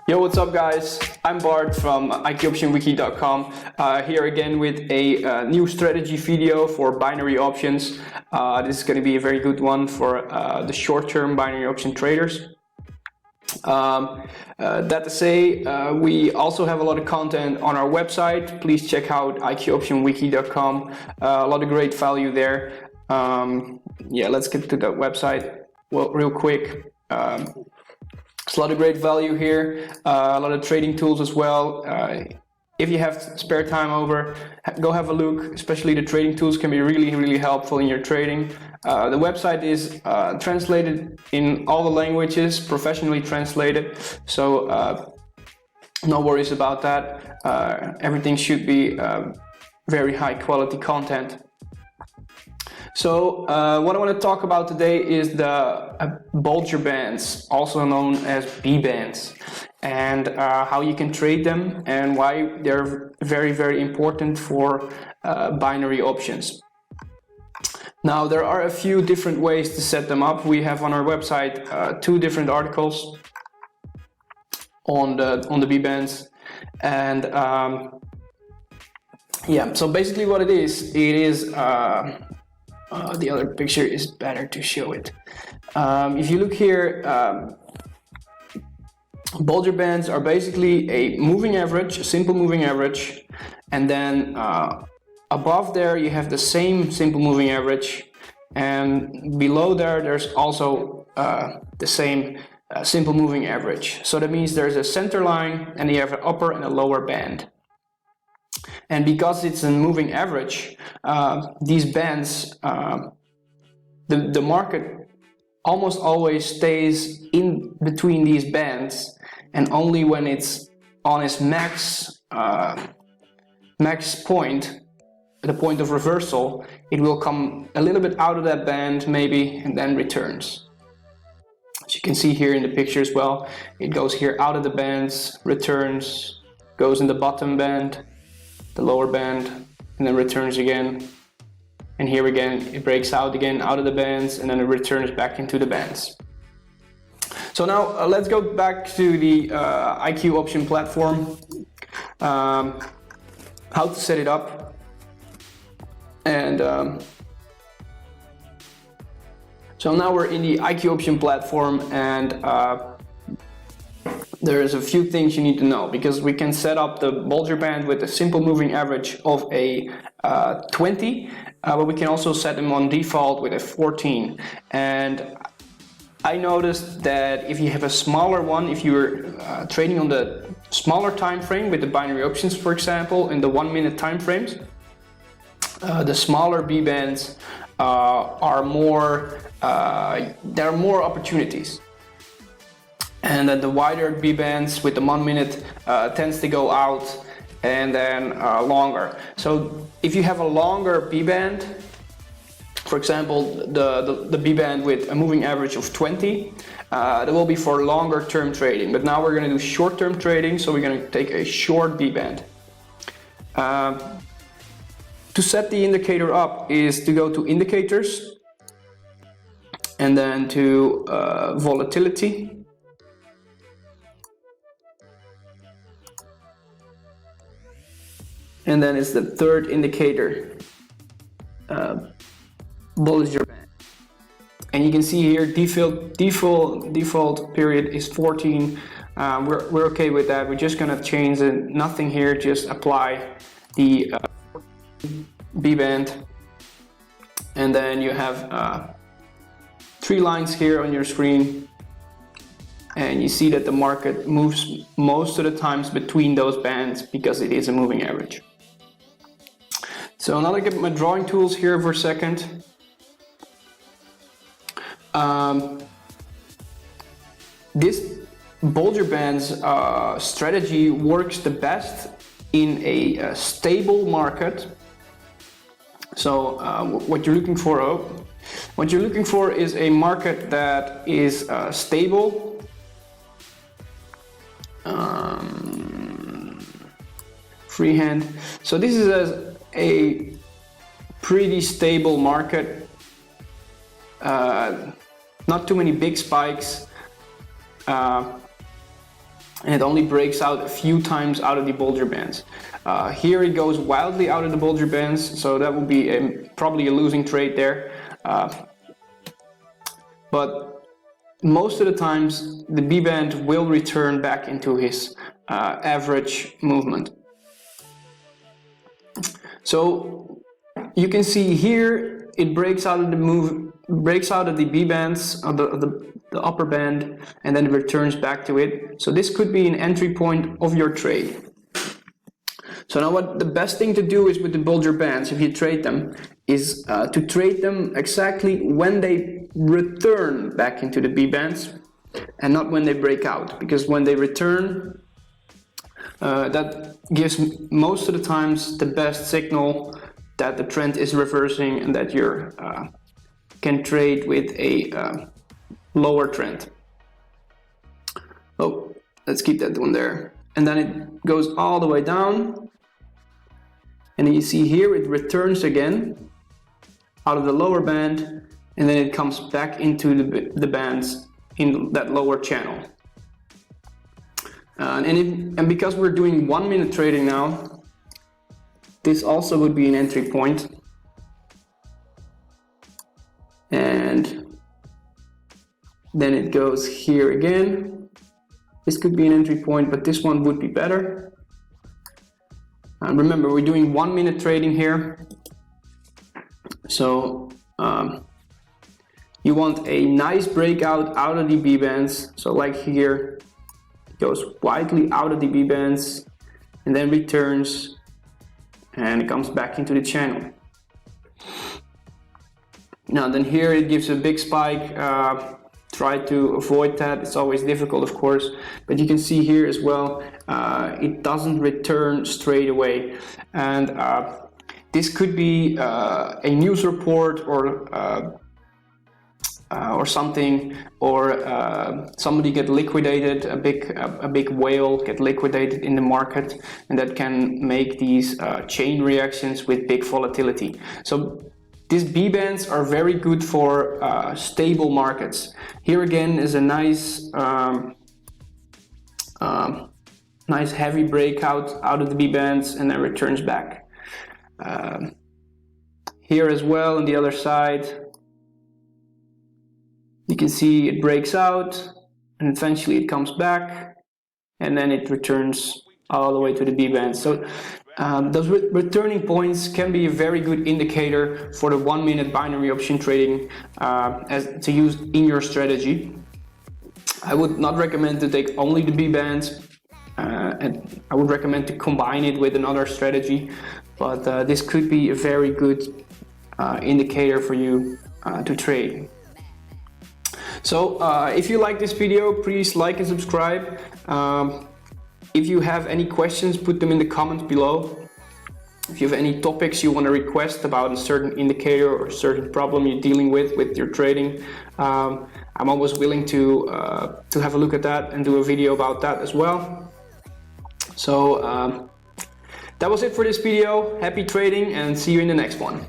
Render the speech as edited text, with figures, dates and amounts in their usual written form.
Yo, what's up guys? I'm Bart from IQOptionWiki.com, here again with a new strategy video for binary options. This is going to be a very good one for the short-term binary option traders. That to say, we also have a lot of content on our website. Please check out IQOptionWiki.com. A lot of great value there. Yeah, let's get to the website real quick. There's a lot of great value here, a lot of trading tools as well. If you have spare time over, go have a look. Especially the trading tools can be really helpful in your trading. The website is translated in all the languages, professionally translated, so no worries about that. Everything should be very high quality content. So what I want to talk about today is the Bollinger bands, also known as B bands, and how you can trade them and why they're very important for binary options. Now there are a few different ways to set them up. We have on our website two different articles on the B bands, and yeah. So basically, what it is the other picture is better to show it. If you look here, Bollinger bands are basically a moving average, a simple moving average, and then above there you have the same simple moving average, and below there's also the same simple moving average. So that means there's a center line and you have an upper and a lower band. And because it's a moving average, these bands, the market almost always stays in between these bands, and only when it's on its max point, the point of reversal, it will come a little bit out of that band maybe and then returns. As you can see here in the picture as well, it goes here out of the bands, returns, goes in the bottom band, the lower band, and then returns again. And here again it breaks out again out of the bands, and then it returns back into the bands. So now let's go back to the IQ option platform, how to set it up, and so now we're in the IQ option platform, and there's a few things you need to know, because we can set up the Bollinger band with a simple moving average of a 20, but we can also set them on default with a 14. And I noticed that if you have a smaller one, if you're trading on the smaller time frame with the binary options, for example, in the 1 minute time frames, the smaller B bands are more, there are more opportunities. And then the wider B bands with the 1 minute tends to go out, and then longer. So if you have a longer B band, for example the B band with a moving average of 20, that will be for longer term trading. But now we're going to do short term trading, so we're going to take a short B band. To set the indicator up is to go to indicators, and then to volatility. And then it's the third indicator, Bollinger band. And you can see here default period is 14. We're okay with that. We're just gonna change it. Nothing here. Just apply the B band, and then you have 3 lines here on your screen, and you see that the market moves most of the times between those bands because it is a moving average. So now I get my drawing tools here for a second. This Bollinger bands strategy works the best in a stable market. So what you're looking for is a market that is stable, freehand. So this is a pretty stable market, not too many big spikes, and it only breaks out a few times out of the Bollinger Bands. Here it goes wildly out of the Bollinger Bands, so that will be probably a losing trade there. But most of the times the B band will return back into his average movement. So you can see here it breaks out of the B bands, the upper band, and then it returns back to it. So this could be an entry point of your trade. So now what the best thing to do is with the Bollinger Bands, if you trade them, is to trade them exactly when they return back into the B bands and not when they break out, because when they return, that gives most of the times the best signal that the trend is reversing and that you can trade with a lower trend. Oh, let's keep that one there. And then it goes all the way down, and then you see here it returns again out of the lower band, and then it comes back into the bands in that lower channel. And because we're doing 1 minute trading now, this also would be an entry point. And then it goes here again. This could be an entry point, but this one would be better. And remember, we're doing 1 minute trading here. So you want a nice breakout out of the B bands. So like here, it goes widely out of the B bands and then returns and it comes back into the channel. Now then here it gives a big spike. Try to avoid that. It's always difficult, of course, but you can see here as well, it doesn't return straight away. And this could be a news report or something, or somebody get liquidated, a big whale get liquidated in the market, and that can make these chain reactions with big volatility. So these B bands are very good for stable markets. Here again is a nice nice heavy breakout out of the B bands and then returns back. Here as well on the other side, you can see it breaks out and eventually it comes back and then it returns all the way to the B bands. So those returning points can be a very good indicator for the 1 minute binary option trading to use in your strategy. I would not recommend to take only the B bands, and I would recommend to combine it with another strategy, but this could be a very good indicator for you to trade. So if you like this video, please like and subscribe. If you have any questions, put them in the comments below. If you have any topics you want to request about a certain indicator or a certain problem you're dealing with your trading, I'm always willing to have a look at that and do a video about that as well. So that was it for this video. Happy trading and see you in the next one.